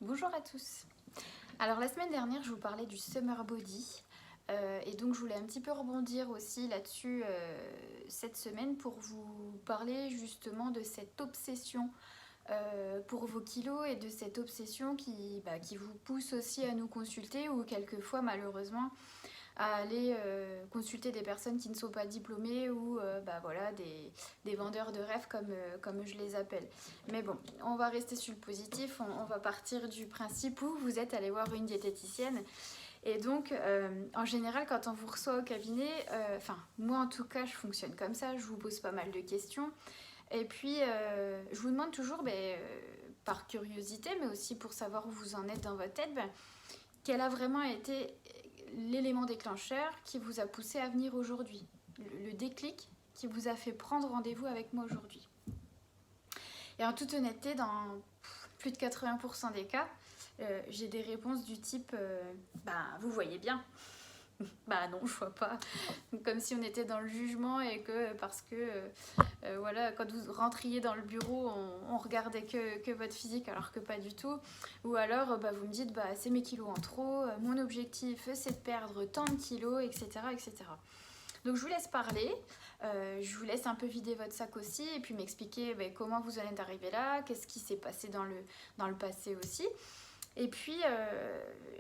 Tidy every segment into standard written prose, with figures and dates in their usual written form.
Bonjour à tous. Alors la semaine dernière je vous parlais du summer body et donc je voulais un petit peu rebondir aussi là-dessus cette semaine pour vous parler justement de cette obsession pour vos kilos et de cette obsession qui vous pousse aussi à nous consulter ou quelquefois malheureusement à aller consulter des personnes qui ne sont pas diplômées ou voilà, des vendeurs de rêves comme je les appelle. Mais bon, on va rester sur le positif, on va partir du principe où vous êtes allé voir une diététicienne. Et donc, en général, quand on vous reçoit au cabinet, moi en tout cas, je fonctionne comme ça, je vous pose pas mal de questions. Et puis, je vous demande toujours, par curiosité, mais aussi pour savoir où vous en êtes dans votre tête, quel a vraiment été l'élément déclencheur qui vous a poussé à venir aujourd'hui, le déclic qui vous a fait prendre rendez-vous avec moi aujourd'hui. Et en toute honnêteté, dans plus de 80% des cas, j'ai des réponses du type vous voyez bien. Bah non, je vois pas. Comme si on était dans le jugement et que parce que voilà, quand vous rentriez dans le bureau, on regardait que votre physique alors que pas du tout. Ou alors vous me dites c'est mes kilos en trop, mon objectif c'est de perdre tant de kilos, etc. etc. Donc je vous laisse parler, je vous laisse un peu vider votre sac aussi et puis m'expliquer comment vous en êtes arrivé là, qu'est-ce qui s'est passé dans le passé aussi. Et puis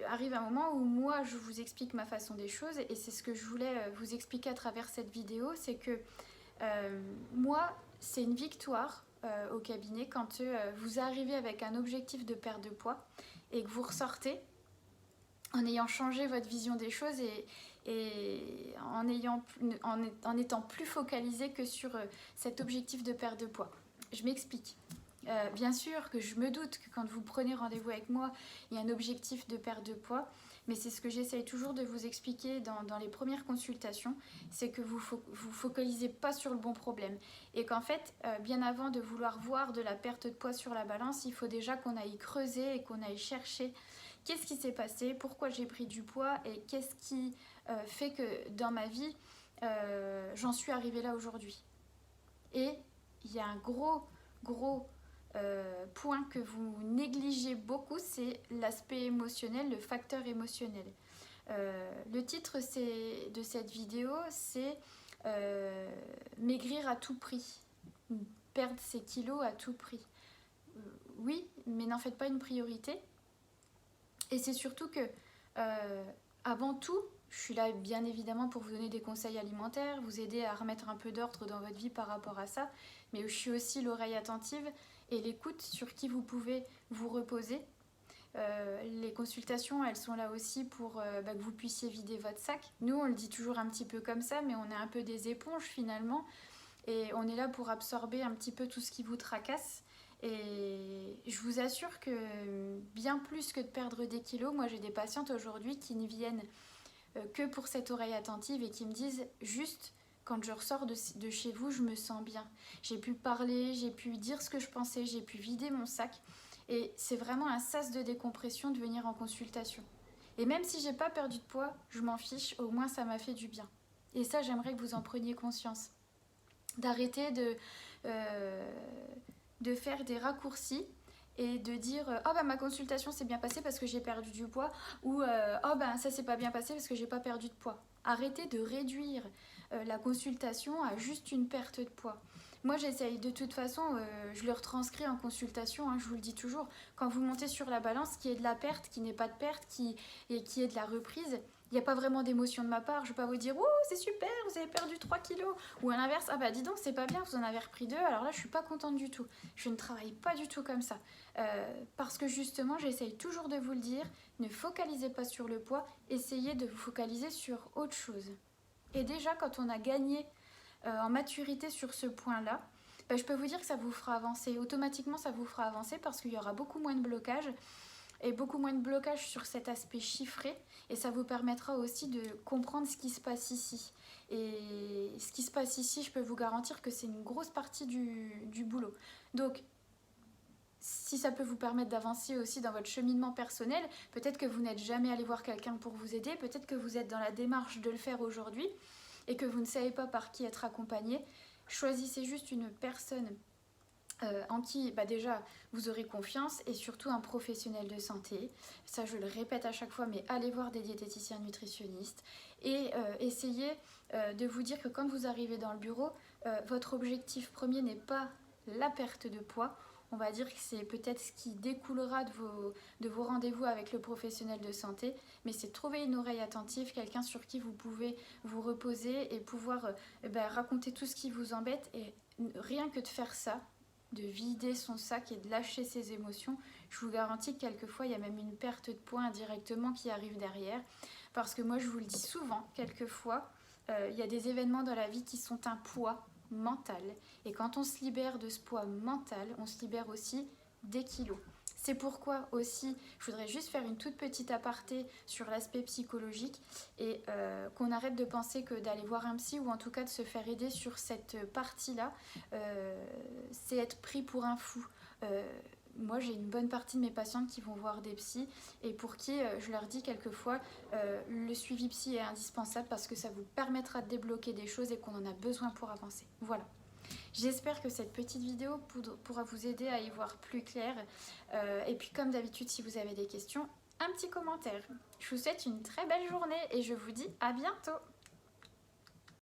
arrive un moment où moi je vous explique ma façon des choses et c'est ce que je voulais vous expliquer à travers cette vidéo, c'est que moi c'est une victoire au cabinet quand vous arrivez avec un objectif de perte de poids et que vous ressortez en ayant changé votre vision des choses et en étant plus focalisé que sur cet objectif de perte de poids. Je m'explique. Bien sûr que je me doute que quand vous prenez rendez-vous avec moi, il y a un objectif de perte de poids, mais c'est ce que j'essaye toujours de vous expliquer dans les premières consultations, c'est que vous focalisez pas sur le bon problème et qu'en fait, bien avant de vouloir voir de la perte de poids sur la balance, il faut déjà qu'on aille creuser et qu'on aille chercher qu'est-ce qui s'est passé, pourquoi j'ai pris du poids et qu'est-ce qui fait que dans ma vie, j'en suis arrivée là aujourd'hui. Et il y a un gros point que vous négligez beaucoup, c'est l'aspect émotionnel, le facteur émotionnel. Le titre de cette vidéo, c'est maigrir à tout prix, perdre ses kilos à tout prix. Oui, mais n'en faites pas une priorité. Et c'est surtout que, avant tout, je suis là bien évidemment pour vous donner des conseils alimentaires, vous aider à remettre un peu d'ordre dans votre vie par rapport à ça, mais je suis aussi l'oreille attentive et l'écoute sur qui vous pouvez vous reposer. Les consultations, elles sont là aussi pour que vous puissiez vider votre sac. Nous, on le dit toujours un petit peu comme ça, mais on est un peu des éponges finalement, et on est là pour absorber un petit peu tout ce qui vous tracasse. Et je vous assure que bien plus que de perdre des kilos, moi j'ai des patientes aujourd'hui qui ne viennent que pour cette oreille attentive et qui me disent juste quand je ressors de chez vous, je me sens bien. J'ai pu parler, j'ai pu dire ce que je pensais, j'ai pu vider mon sac. Et c'est vraiment un sas de décompression de venir en consultation. Et même si j'ai pas perdu de poids, je m'en fiche, au moins ça m'a fait du bien. Et ça, j'aimerais que vous en preniez conscience. D'arrêter de faire des raccourcis et de dire ma consultation s'est bien passée parce que j'ai perdu du poids ou ça s'est pas bien passé parce que j'ai pas perdu de poids. Arrêtez de réduire la consultation à juste une perte de poids. Moi j'essaye de toute façon, je le retranscris en consultation, je vous le dis toujours, quand vous montez sur la balance, qu'il y ait de la perte, qu'il n'y ait pas de perte, et qu'il y ait de la reprise, il n'y a pas vraiment d'émotion de ma part. Je ne vais pas vous dire oh c'est super, vous avez perdu 3 kilos. Ou à l'inverse, dis donc c'est pas bien, vous en avez repris 2, alors là je suis pas contente du tout. Je ne travaille pas du tout comme ça. Parce que justement j'essaye toujours de vous le dire, ne focalisez pas sur le poids, essayez de vous focaliser sur autre chose. Et déjà quand on a gagné en maturité sur ce point-là, je peux vous dire que ça vous fera avancer. Automatiquement ça vous fera avancer parce qu'il y aura beaucoup moins de blocage. Et beaucoup moins de blocage sur cet aspect chiffré et ça vous permettra aussi de comprendre ce qui se passe ici. Et ce qui se passe ici, je peux vous garantir que c'est une grosse partie du boulot. Donc, si ça peut vous permettre d'avancer aussi dans votre cheminement personnel, peut-être que vous n'êtes jamais allé voir quelqu'un pour vous aider, peut-être que vous êtes dans la démarche de le faire aujourd'hui et que vous ne savez pas par qui être accompagné, choisissez juste une personne en qui déjà vous aurez confiance et surtout un professionnel de santé. Ça je le répète à chaque fois, mais allez voir des diététiciens nutritionnistes et essayez de vous dire que quand vous arrivez dans le bureau, votre objectif premier n'est pas la perte de poids. On va dire que c'est peut-être ce qui découlera de vos rendez-vous avec le professionnel de santé, mais c'est trouver une oreille attentive, quelqu'un sur qui vous pouvez vous reposer et pouvoir raconter tout ce qui vous embête. Et rien que de faire ça, de vider son sac et de lâcher ses émotions, je vous garantis que quelquefois il y a même une perte de poids indirectement qui arrive derrière. Parce que moi je vous le dis souvent, quelquefois il y a des événements dans la vie qui sont un poids mental. Et quand on se libère de ce poids mental, on se libère aussi des kilos. C'est pourquoi aussi, je voudrais juste faire une toute petite aparté sur l'aspect psychologique et qu'on arrête de penser que d'aller voir un psy ou en tout cas de se faire aider sur cette partie-là, c'est être pris pour un fou. Moi, j'ai une bonne partie de mes patientes qui vont voir des psys et pour qui je leur dis quelquefois le suivi psy est indispensable parce que ça vous permettra de débloquer des choses et qu'on en a besoin pour avancer. Voilà. J'espère que cette petite vidéo pourra vous aider à y voir plus clair. Et puis comme d'habitude, si vous avez des questions, un petit commentaire. Je vous souhaite une très belle journée et je vous dis à bientôt.